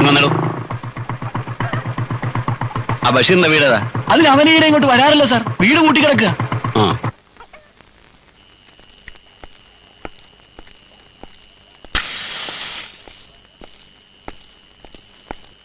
വന്നോ. ആ ബഷീറിന്റെ വീടേതാ? അതിന് അവനീടെ ഇങ്ങോട്ട് വരാറില്ല സാർ, വീട് കൂട്ടിക്കിടക്കുക. ആ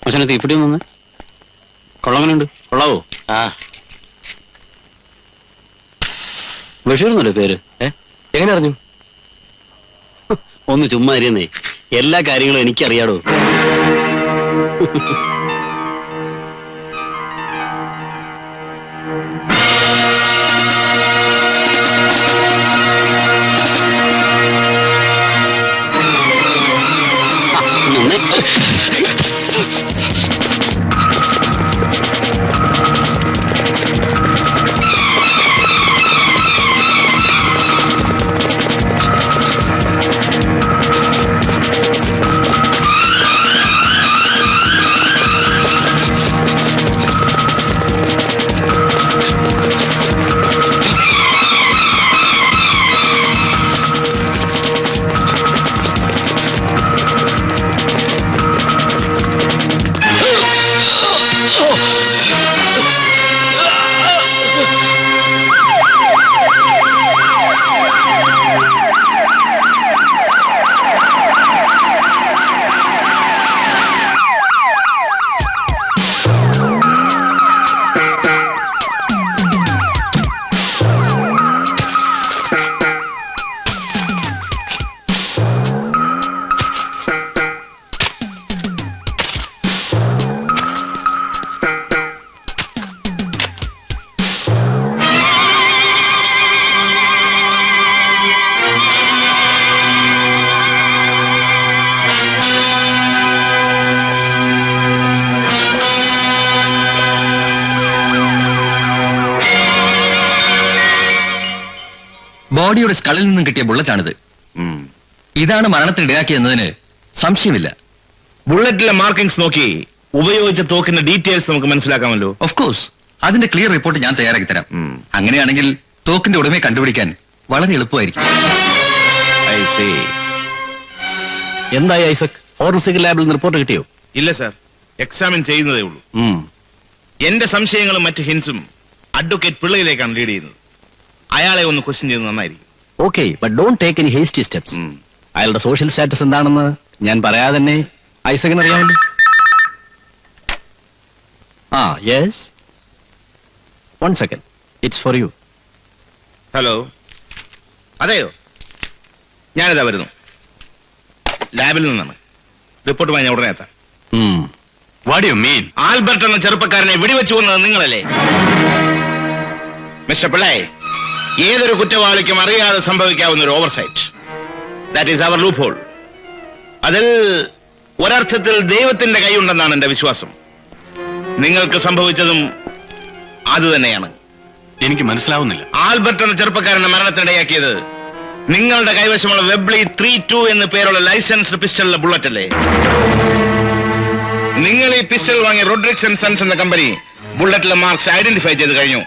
അച്ഛനെ തീപ്പിടി ഒന്ന് കൊള്ളങ്ങനുണ്ട്. കൊള്ളാവോ? ആ ബഷീർന്നല്ലേ പേര്? എങ്ങനെ അറിഞ്ഞു? ഒന്ന് ചുമ്മാ അറിയുന്നേ, എല്ലാ കാര്യങ്ങളും എനിക്കറിയാടോ. ബോഡിയുടെ സ്കളിൽ നിന്നും കിട്ടിയ ബുള്ളറ്റാണിത്. ഇതാണ് മരണത്തിന് ഇടയാക്കിയെന്നതിന് സംശയമില്ല. ബുള്ളറ്റിലെ മാർക്കിംഗ്സ് നോക്കി ഉപയോഗിച്ച തോക്കിന്റെ ഡീറ്റെയിൽസ് നമുക്ക് മനസ്സിലാക്കാമല്ലോ. ഓഫ് കോഴ്സ്, അതിന്റെ ക്ലിയർ റിപ്പോർട്ട് ഞാൻ തയ്യാറാക്കി തരാം. അങ്ങനെയാണെങ്കിൽ തോക്കിന്റെ ഉടമയെ കണ്ടുപിടിക്കാൻ വളരെ എളുപ്പമായിരിക്കും. എന്തായി ഐസക്? ഫോറൻസിക് ലാബിൽ നിന്ന് റിപ്പോർട്ട് കിട്ടിയോ? ഇല്ല സാർ, എക്സാമിൻ ചെയ്യുന്നതേ ഉള്ളൂ. എന്റെ സംശയങ്ങളും മറ്റ് ഹിൻസും അഡ്വക്കേറ്റ് പിള്ളയിലേക്കാണ് ലീഡ് ചെയ്യുന്നത്. അയാളെ ഒന്ന് ക്വസ്റ്റ്യൻ ചെയ്യുന്നത് നന്നായിരിക്കും. Okay, but don't take any hasty steps. അയാളുടെ സോഷ്യൽ സ്റ്റാറ്റസ് എന്താണെന്ന് ഞാൻ പറയാതെ തന്നെ ഐസകിന് അറിയാമല്ലോ. ആ yes, 1 second, it's for you. Hello, അതെയോ? ഞാനിതാ വരുന്നു. ലാബിൽ നിന്നാണ്. റിപ്പോർട്ടുമായി ഞാൻ ഉടനെ എത്താം. What do you mean? Albert എന്ന ചെറുപ്പക്കാരനെ വെടിവെച്ചു കൊന്നത് നിങ്ങളല്ലേ? മിസ്റ്റർ പിള്ളേ, ഏതൊരു കുറ്റവാളിക്കും അറിയാതെ സംഭവിക്കാവുന്ന ഒരു oversight. That is our loophole. അതിൽ ഒരർത്ഥത്തിൽ ദൈവത്തിന്റെ കൈയുണ്ടെന്നാണ് എന്റെ വിശ്വാസം. നിങ്ങൾക്ക് സംഭവിച്ചതും അത് തന്നെയാണ്. എനിക്ക് മനസ്സിലാവുന്നില്ല. ആൽബർട്ട് എന്ന ചെറുപ്പക്കാരന്റെ മരണത്തിനിടയാക്കിയത് നിങ്ങളുടെ കൈവശമുള്ള വെബ്ലി 32 എന്ന് പേരുള്ള ലൈസൻസ്ഡ് പിസ്റ്റളിലെ ബുള്ളറ്റ് അല്ലേ? നിങ്ങൾ ഈ പിസ്റ്റൾ വാങ്ങിയ റോഡ്രിക്സ് ആൻഡ് സൺസ് എന്ന കമ്പനി ബുള്ളറ്റിലെ മാർക്സ് ഐഡന്റിഫൈ ചെയ്ത് കഴിഞ്ഞു.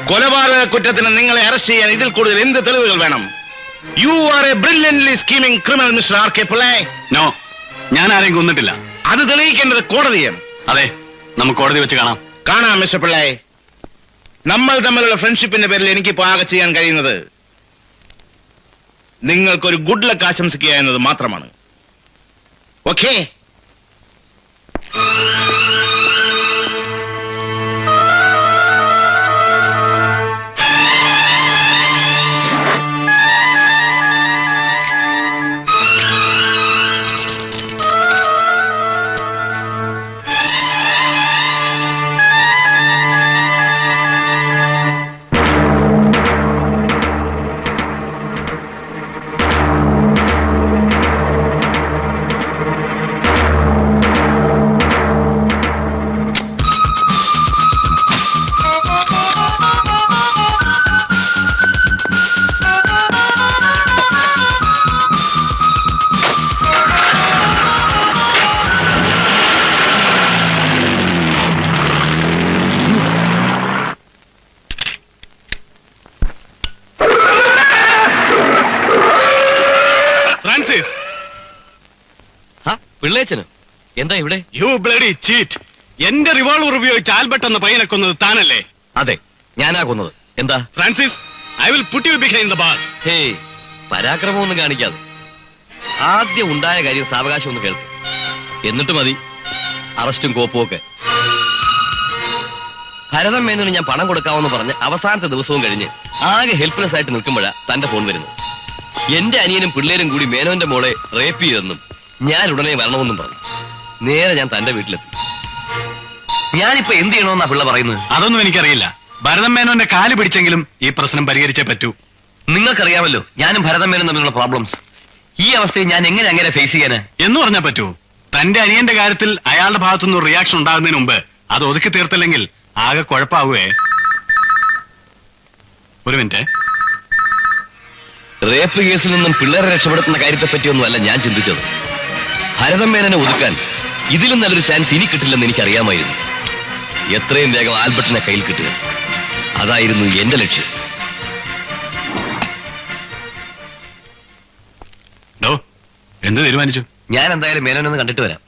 കൊലപാതക കുറ്റത്തിന് നിങ്ങളെ അറസ്റ്റ് ചെയ്യാൻ ഇതിൽ കൂടുതൽ എന്ത് തെളിവുകൾ വേണം? You are a brilliantly scheming criminal mister R K Pillai. No, ഞാൻ ആരെയും കൊന്നിട്ടില്ല. അത് തെളിയിക്കേണ്ടത് കോടതിയാണ്. അതെ, നമുക്ക് കോടതി വെച്ച് കാണാം. കാണാം മിസ്റ്റർ പിള്ളേ. നമ്മൾ തമ്മിലുള്ള ഫ്രണ്ട്ഷിപ്പിന്റെ പേരിൽ എനിക്കിപ്പോ ആകെ ചെയ്യാൻ കഴിയുന്നത് നിങ്ങൾക്കൊരു ഗുഡ് ലക്ക് ആശംസിക്കുക എന്നത് മാത്രമാണ്. ഓക്കേ? പിള്ളേച്ചന് എന്താ ഇവിടെ? You bloody cheat. എന്റെ റിവോൾവർ ഉപയോഗിച്ച് ആൽബർട്ട് എന്ന പയ്യനെ കൊന്നത് താനല്ലേ? അതെ, ഞാനാ കൊന്നത്. എന്താ? Francis, I will put you behind the bars. Hey, പരാക്രമമൊന്നും കാണിക്കാതെ ആദ്യം ഉണ്ടായ കാര്യം സാവകാശം ഒന്ന് കേൾക്കും, എന്നിട്ട് മതി അറസ്റ്റും കോപ്പും ഒക്കെ. ഭരതൻ മേനോന് ഞാൻ പണം കൊടുക്കാമെന്ന് പറഞ്ഞ് അവസാനത്തെ ദിവസവും കഴിഞ്ഞ് ആകെ ഹെൽപ്ലെസ് ആയിട്ട് നിൽക്കുമ്പോഴാ തന്റെ ഫോൺ വരുന്നത്. എന്റെ അനിയനും പിള്ളേരും കൂടി മേനോന്റെ മോളെ റേപ്പ് ചെയ്തെന്നും ഞാൻ ഉടനെ വരണമെന്നും പറഞ്ഞു. നേരെ ഞാൻ തന്റെ വീട്ടിലെത്തി. ഞാനിപ്പോ എന്ത് ചെയ്യണമെന്നാ പിള്ള പറയുന്നത്? അതൊന്നും എനിക്കറിയില്ല. ഭരതൻ മേനോന്റെ കാല് പിടിച്ചെങ്കിലും ഈ പ്രശ്നം പരിഹരിച്ചേ പറ്റൂ. നിങ്ങൾക്കറിയാമല്ലോ ഞാനും ഭരതൻ മേനോനും തമ്മിലുള്ള പ്രോബ്ലംസ്. ഈ അവസ്ഥയെ ഞാൻ എങ്ങനെ ഫേസ് ചെയ്യാന്? എന്ന് പറഞ്ഞാൽ പറ്റൂ. തന്റെ അനിയന്റെ കാര്യത്തിൽ അയാളുടെ ഭാഗത്തുനിന്ന് റിയാക്ഷൻ ഉണ്ടാകുന്നതിന് മുമ്പ് അത് ഒതുക്കി തീർത്തില്ലെങ്കിൽ ആകെ കുഴപ്പമാവുകയെ. ഒരു മിനിറ്റ്. റേപ്പ് കേസിൽ നിന്നും പിള്ളേരെ രക്ഷപ്പെടുത്തുന്ന കാര്യത്തെ പറ്റിയൊന്നും അല്ല ഞാൻ ചിന്തിച്ചത്. ഭരതൻ മേനോനെ ഒതുക്കാൻ ഇതിലും നല്ലൊരു ചാൻസ് ഇനി കിട്ടില്ലെന്ന് എനിക്കറിയാമായിരുന്നു. എത്രയും വേഗം ആൽബർട്ടിനെ കയ്യിൽ കിട്ടുക, അതായിരുന്നു എന്റെ ലക്ഷ്യം. എന്ത് തീരുമാനിച്ചു? ഞാൻ എന്തായാലും മേനോനൊന്ന് കണ്ടിട്ട് വരാം.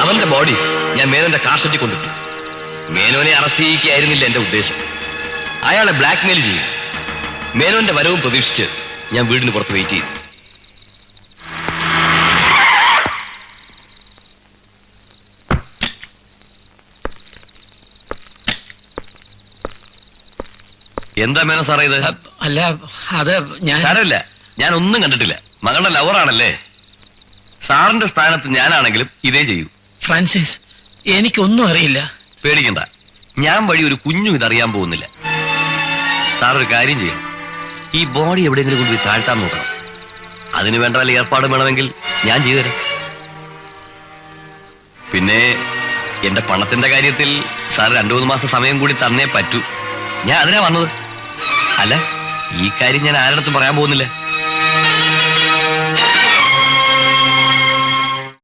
അവന്റെ ബോഡി ഞാൻ മേനോന്റെ കാർഷെറ്റിൽ കൊണ്ടിട്ടു. മേനോനെ അറസ്റ്റ് ചെയ്യുകയായിരുന്നില്ല എന്റെ ഉദ്ദേശം. അയാളെ ബ്ലാക്ക്മെയിൽ ചെയ്യും. മേനോന്റെ വരവും പ്രതീക്ഷിച്ച് ഞാൻ വീടിന് പുറത്ത് വെയിറ്റ് ചെയ്തു. എന്താ മേനോ സാറേ ഇത്? അല്ല, അത് ഞാൻ സാരമില്ല, ഞാൻ ഒന്നും കണ്ടിട്ടില്ല. മകളുടെ ലവറാണല്ലേ. സാറിന്റെ സ്ഥാനത്ത് ഞാനാണെങ്കിലും ഇതേ ചെയ്യൂ. ഫ്രാൻസിസ്, എനിക്കൊന്നും അറിയില്ല. പേടിക്കണ്ട, ഞാൻ വഴി ഒരു കുഞ്ഞും ഇതറിയാൻ പോകുന്നില്ല. സാർ ഒരു കാര്യം ചെയ്യണം, ഈ ബോഡി എവിടെയെങ്കിലും കൊണ്ടുപോയി താഴ്ത്താൻ നോക്കണം. അതിന് വേണ്ട വല്ല ഏർപ്പാടും വേണമെങ്കിൽ ഞാൻ ചെയ്തുതരാം. പിന്നെ എന്റെ പണത്തിന്റെ കാര്യത്തിൽ സാർ 2-3 മാസം സമയം കൂടി തന്നേ പറ്റൂ. ഞാൻ അതിനാ വന്നത്. അല്ല, ഈ കാര്യം ഞാൻ ആരുടെ പറയാൻ പോകുന്നില്ല.